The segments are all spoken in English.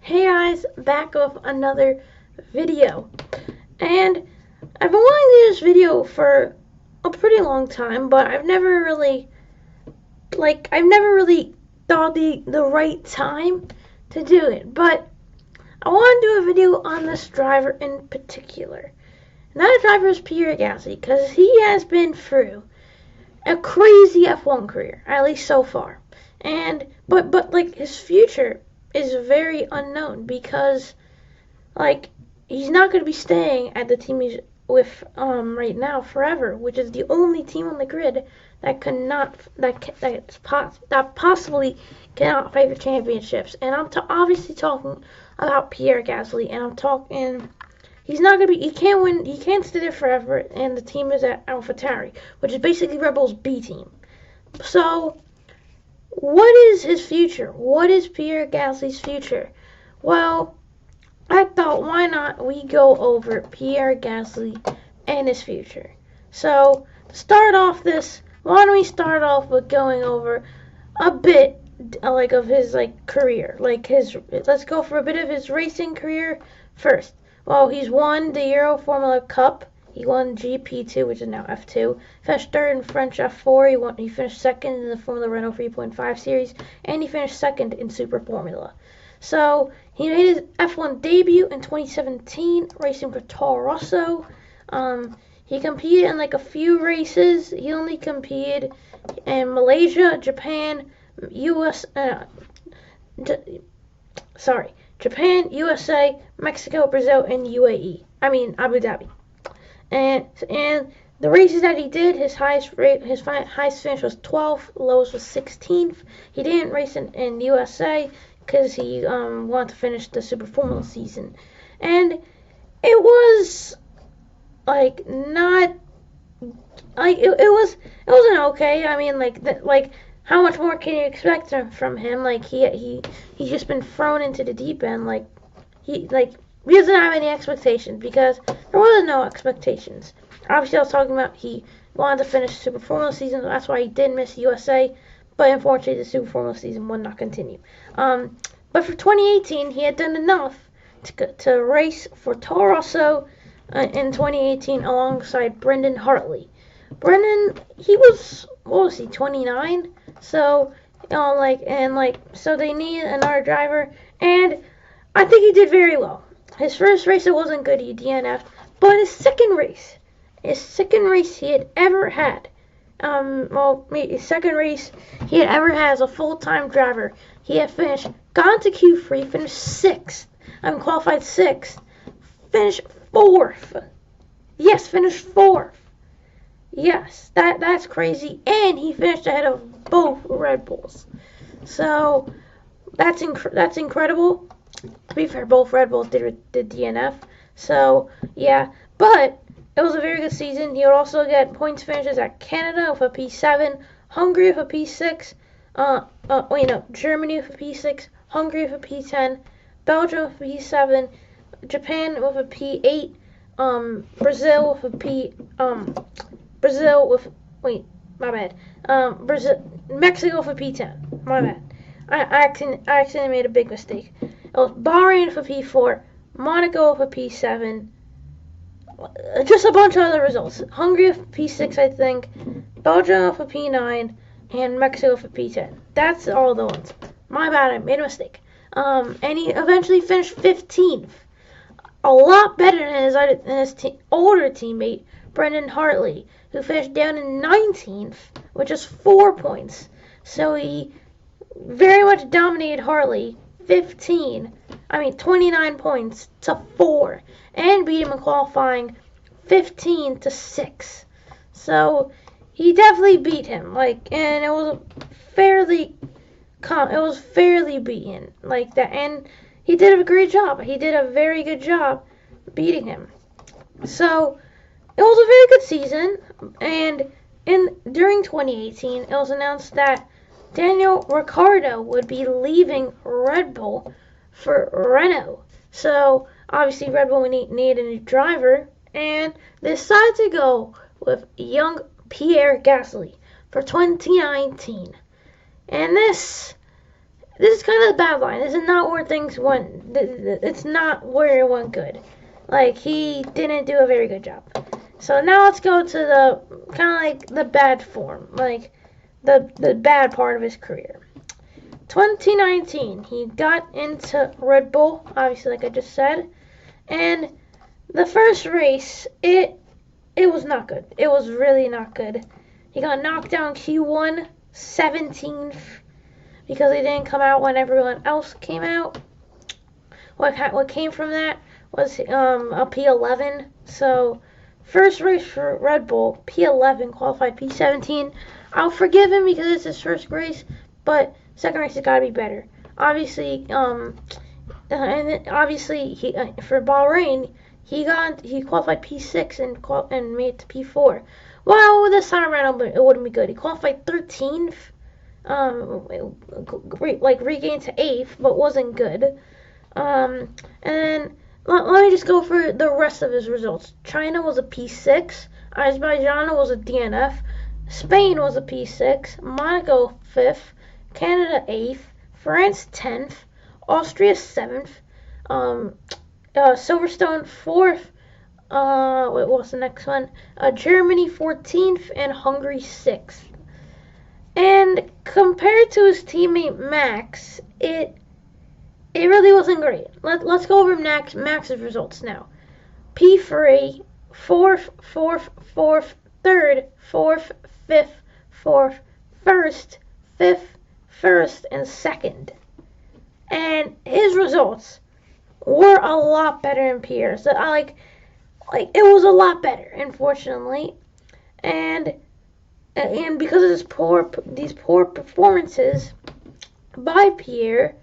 Hey guys, back with another video. And I've been wanting to do this video for a pretty long time, but I've never really thought the right time to do it. But I want to do a video on this driver in particular. And that driver is Pierre Gasly, because he has been through a crazy F1 career, at least so far. And but his future is very unknown because he's not going to be staying at the team he's with right now forever, which is the only team on the grid that possibly cannot fight for championships. And I'm obviously talking about Pierre Gasly, and I'm talking he's not going to be, he can't win, he can't stay there forever, and the team is at Alfa Romeo, which is basically Red Bull's B team. So what is his future? What is Pierre Gasly's future? Well, I thought, why not we go over Pierre Gasly and his future? So, to start off this, why don't we start off with going over a bit of his career. Let's go for a bit of his racing career first. Well, he's won the Euro Formula Cup. He won GP2, which is now F2. Finished third in French F4. He finished second in the Formula Renault 3.5 series, and he finished second in Super Formula. So he made his F1 debut in 2017, racing for Toro Rosso. He competed in a few races. He only competed in Malaysia, Japan, Japan, USA, Mexico, Brazil, and UAE. Abu Dhabi. And the races that he did, his highest finish was 12th, lowest was 16th. He didn't race in USA because he wanted to finish the Super Formula season, and it was it wasn't okay. How much more can you expect from him? He's just been thrown into the deep end. He doesn't have any expectations, because there wasn't no expectations. Obviously, I was talking about he wanted to finish the Super Formula season, so that's why he did miss USA. But unfortunately, the Super Formula season would not continue. But for 2018, he had done enough to race for Toro Rosso in 2018 alongside Brendan Hartley. Brendan, he was, 29? So, so they needed another driver, and I think he did very well. His first race, it wasn't good, he DNF'd, but his second race he had ever had, his second race he had ever had as a full-time driver, he had gone to Q3, finished 6th, qualified 6th, finished 4th. Yes, finished 4th. Yes, that's crazy, and he finished ahead of both Red Bulls. So, that's incredible. To be fair, both Red Bulls did DNF. So, yeah. But it was a very good season. He would also get points finishes at Canada with a P7, Hungary with a P6, Germany with a P6, Hungary with a P10, Belgium with a P7, Japan with a P8, Mexico with a P10. My bad. I accidentally made a big mistake. It was Bahrain with a P4, Monaco with a P7, just a bunch of other results. Hungary with a P6, I think, Belgium with a P9, and Mexico with a P10. That's all the ones. My bad, I made a mistake. And he eventually finished 15th. A lot better than his older teammate, Brendan Hartley, who finished down in 19th, with just 4 points. So he very much dominated Hartley, 29 points to 4, and beat him in qualifying 15 to 6. So he definitely beat him, and it was fairly beaten like that, and he did a great job. He did a very good job beating him. So it was a very good season, and during 2018, it was announced that Daniel Ricciardo would be leaving Red Bull for Renault. So obviously Red Bull needed a new driver, and they decided to go with young Pierre Gasly for 2019. And this this is kind of the bad line. This is not where things went. It's not where it went good. Like, he didn't do a very good job. So now let's go to the kind of like the bad form, like the bad part of his career. 2019, he got into Red Bull, obviously, like I just said, and the first race, it was not good. It was really not good. He got knocked down Q1, 17th, because he didn't come out when everyone else came out. What came from that was a P11. So first race for Red Bull, P11, qualified P17. I'll forgive him because it's his first race, but second race has got to be better. Obviously, and obviously he for Bahrain he qualified P6 and made it to P4. Well, this time around it wouldn't be good. He qualified 13th, regained to 8th, but wasn't good. And then let me just go for the rest of his results. China was a P6, Azerbaijan was a DNF, Spain was a P6, Monaco 5th, Canada 8th, France 10th, Austria 7th, Silverstone 4th, what was the next one? Germany 14th, and Hungary 6th. And compared to his teammate Max, it really wasn't great. Let's go over Max's results now. P3, 4th, 3rd, 4th, 5th, 4th, 1st, 5th, 1st, and 2nd. And his results were a lot better than Pierre's. So it was a lot better, unfortunately. And because of these poor performances by Pierre,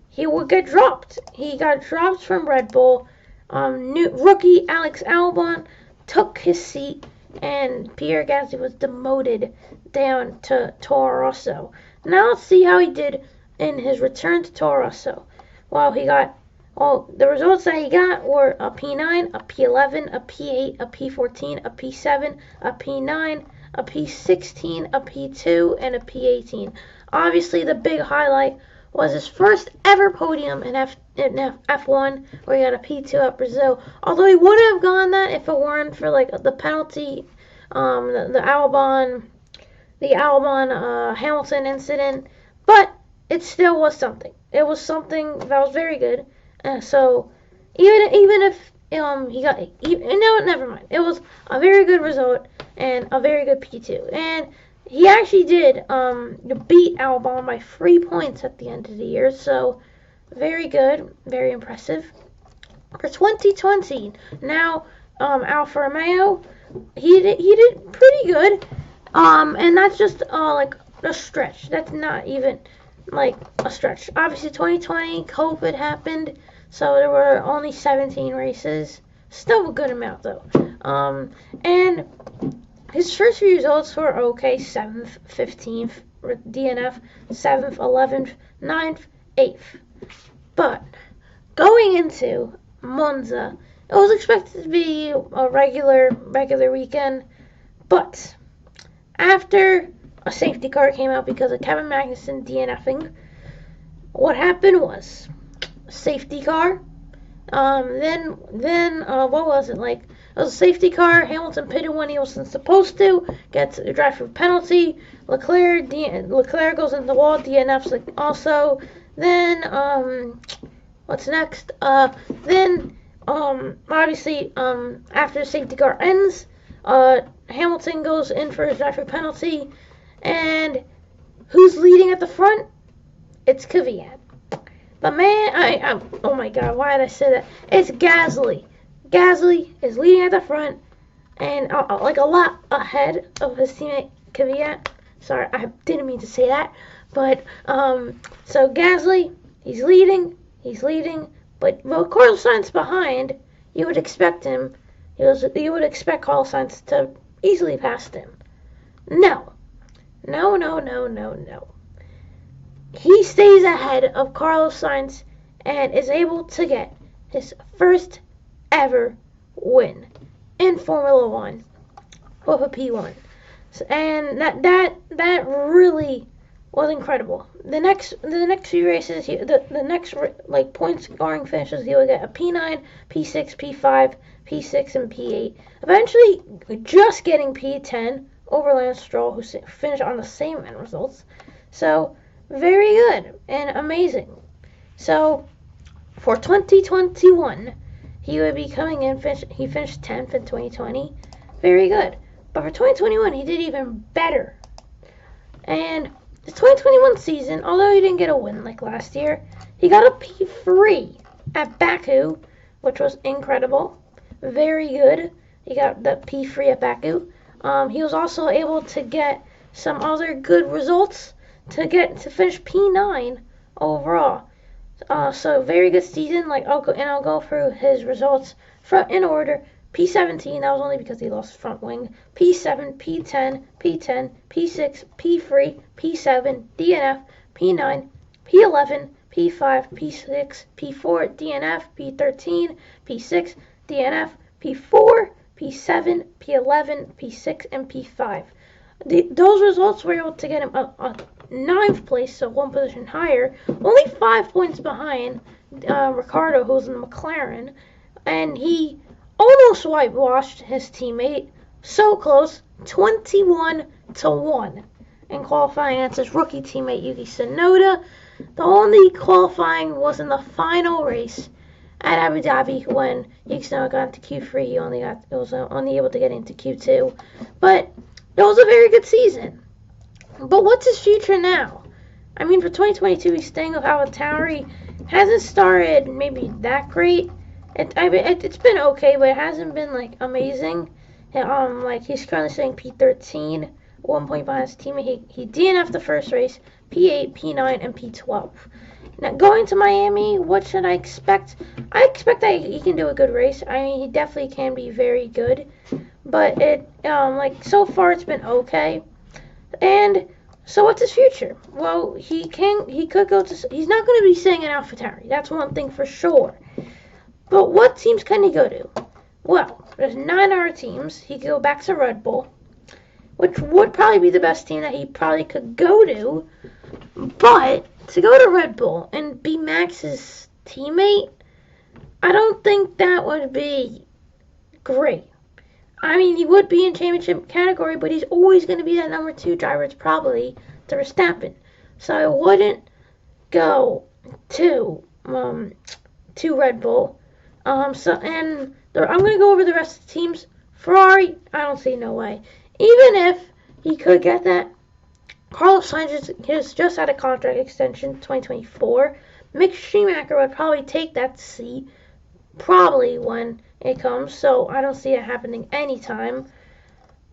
he would get dropped. He got dropped from Red Bull. Rookie Alex Albon took his seat, and Pierre Gasly was demoted down to Toro Rosso. Now let's see how he did in his return to Toro Rosso. The results that he got were a P9, a P11, a P8, a P14, a P7, a P9, a P16, a P2, and a P18. Obviously, the big highlight was his first ever podium in F1, where he got a P2 at Brazil. Although he would have gone that if it weren't for the penalty, the Albon Hamilton incident. But it still was something. It was something that was very good. So even if he got never mind. It was a very good result and a very good P2. And he actually did beat Albon by 3 points at the end of the year. So very good, very impressive. For 2020, now Alfa Romeo, he did pretty good. And that's just a stretch. That's not even a stretch. Obviously 2020 COVID happened, so there were only 17 races. Still a good amount though. And his first few results were okay: 7th, 15th, DNF, 7th, 11th, 9th, 8th. But going into Monza, it was expected to be a regular weekend, but after a safety car came out because of Kevin Magnussen DNFing, what happened was safety car. Then what was it like? It was a safety car. Hamilton pitted when he wasn't supposed to. Gets a driver penalty. Leclerc goes into the wall. DNFs also. Then what's next? Then obviously after the safety car ends, Hamilton goes in for his driver penalty. And who's leading at the front? It's Kvyat. But man, oh my God, why did I say that? It's Gasly. Gasly is leading at the front, and a lot ahead of his teammate Kvyat. Sorry, I didn't mean to say that. But so Gasly, he's leading, but Carlos Sainz behind. You would expect him. You would expect Carlos Sainz to easily pass him. No. He stays ahead of Carlos Sainz and is able to get his first ever win in Formula One with a P1. And that really was incredible. The next few races, the next like point scoring finishes, he would get a P9, P6, P5, P6, and P8. Eventually, just getting P10 over Lance Stroll, who finished on the same end results. So very good and amazing. So for 2021, he would be coming in. He finished 10th in 2020. Very good. But for 2021, he did even better. And the 2021 season, although he didn't get a win like last year, he got a P3 at Baku, which was incredible. Very good. He got the P3 at Baku. He was also able to get some other good results to finish P9 overall. So very good season. I'll go through his results in order. P17, that was only because he lost front wing. P7, P10, P10, P6, P3, P7, DNF, P9, P11, P5, P6, P4, DNF, P13, P6, DNF, P4, P7, P11, P6, and P5. Those results were able to get him a 9th place, so one position higher, only 5 points behind Ricciardo, who's in the McLaren, and he almost whitewashed his teammate. So close, 21-1 in qualifying against his rookie teammate Yuki Tsunoda. The only qualifying was in the final race at Abu Dhabi when Yuki Tsunoda got into Q3. He was only able to get into Q2, but it was a very good season. But what's his future now? I mean, for 2022, he's staying with AlphaTauri. Hasn't started maybe that great. It's been okay, but it hasn't been amazing. He's currently sitting P13, 1 point behind his teammate. He DNF'd the first race, P8, P9, and P12. Now going to Miami, what should I expect? I expect that he can do a good race. I mean, he definitely can be very good, but so far it's been okay. And so what's his future? Well, he could go to. He's not going to be staying in AlphaTauri. That's one thing for sure. But what teams can he go to? Well, there's 9 other teams. He could go back to Red Bull, which would probably be the best team that he probably could go to. But to go to Red Bull and be Max's teammate, I don't think that would be great. I mean, he would be in championship category, but he's always going to be that number 2 driver. It's probably to Verstappen. So I wouldn't go to Red Bull. I'm going to go over the rest of the teams. Ferrari, I don't see no way. Even if he could get that, Carlos Sainz has just had a contract extension, 2024. Mick Schumacher would probably take that seat, probably when it comes. So I don't see it happening anytime.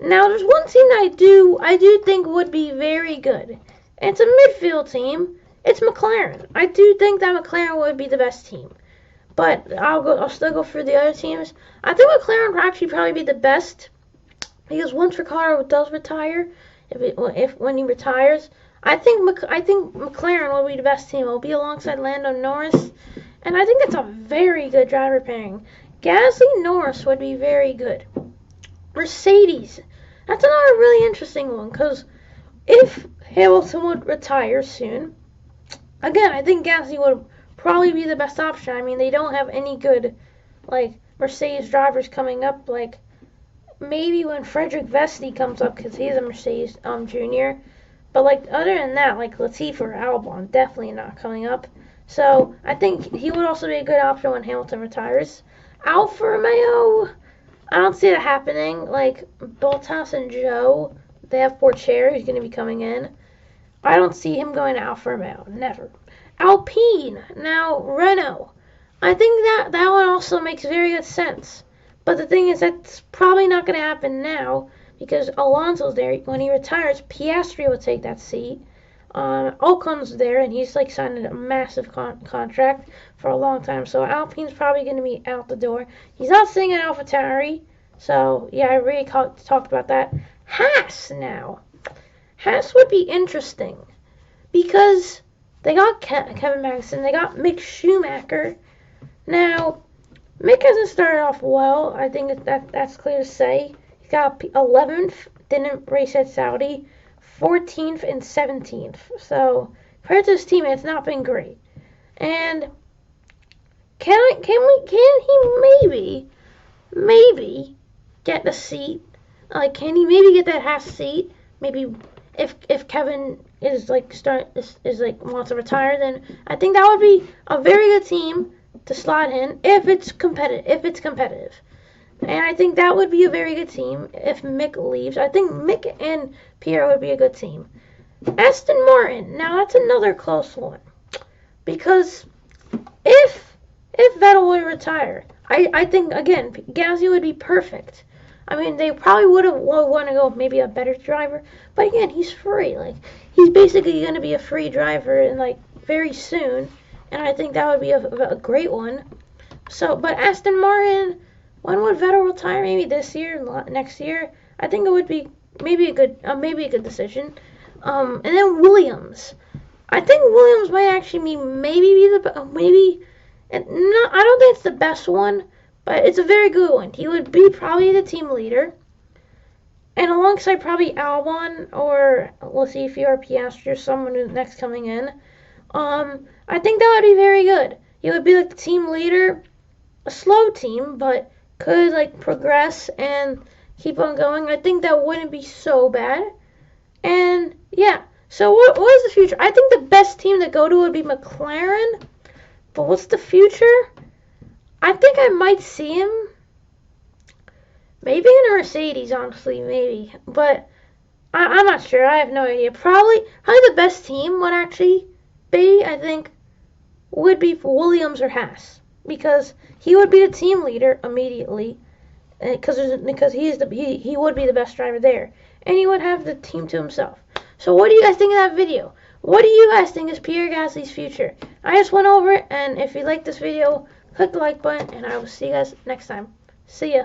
Now, there's one team that I do think would be very good. It's a midfield team. It's McLaren. I do think that McLaren would be the best team. But I'll still go through the other teams. I think McLaren would actually probably be the best, because once Ricciardo does retire, when he retires, I think McLaren will be the best team. It will be alongside Lando Norris, and I think that's a very good driver pairing. Gasly Norris would be very good. Mercedes, that's another really interesting one, because if Hamilton would retire soon, again, I think Gasly would probably be the best option. I mean, they don't have any good Mercedes drivers coming up. Maybe when Frederick Vesty comes up, because he's a Mercedes junior. But other than that, Latifi or Albon, definitely not coming up. So I think he would also be a good option when Hamilton retires. Alfa Romeo, I don't see it happening. Bottas and Joe, they have Porcher, who's going to be coming in. I don't see him going to Alfa Romeo. Never. Alpine, now Renault. I think that one also makes very good sense. But the thing is, that's probably not going to happen now, because Alonso's there. When he retires, Piastri will take that seat. Ocon's there, and he's signed a massive contract for a long time. So Alpine's probably going to be out the door. He's not staying at AlphaTauri. So yeah, I already talked about that. Haas now. Haas would be interesting, because they got Kevin Magnussen. They got Mick Schumacher. Now, Mick hasn't started off well. I think that's clear to say. He got 11th, didn't race at Saudi. 14th and 17th. So compared to his teammate, it's not been great. And can he maybe get the seat? Like, can he maybe get that Haas seat? Maybe if Kevin is like wants to retire, then I think that would be a very good team to slot in if it's competitive. And I think that would be a very good team if Mick leaves. I think Mick and Pierre would be a good team. Aston Martin, now that's another close one. Because if Vettel would retire, I think, again, Gasly would be perfect. I mean, they probably would want to go with maybe a better driver. But again, he's free. Like, he's basically going to be a free driver in, like, very soon. And I think that would be a great one. So, but Aston Martin, when would Vettel retire? Maybe this year, next year. I think it would be maybe a good decision. And then Williams. I think Williams might actually I don't think it's the best one, but it's a very good one. He would be probably the team leader. And alongside probably Albon, or we'll see if you're Piastri or someone who's next coming in. I think that would be very good. He would be like the team leader, a slow team, but could like progress and keep on going. I think that wouldn't be so bad. And yeah, so what is the future? I think the best team to go to would be McLaren. But what's the future? I think I might see him maybe in a Mercedes, honestly, maybe. But I'm not sure. I have no idea. Probably the best team would actually be, I think, would be Williams or Haas, because he would be the team leader immediately, because he would be the best driver there, and he would have the team to himself. So what do you guys think of that video? What do you guys think is Pierre Gasly's future? I just went over it, and if you like this video, click the like button, and I will see you guys next time. See ya.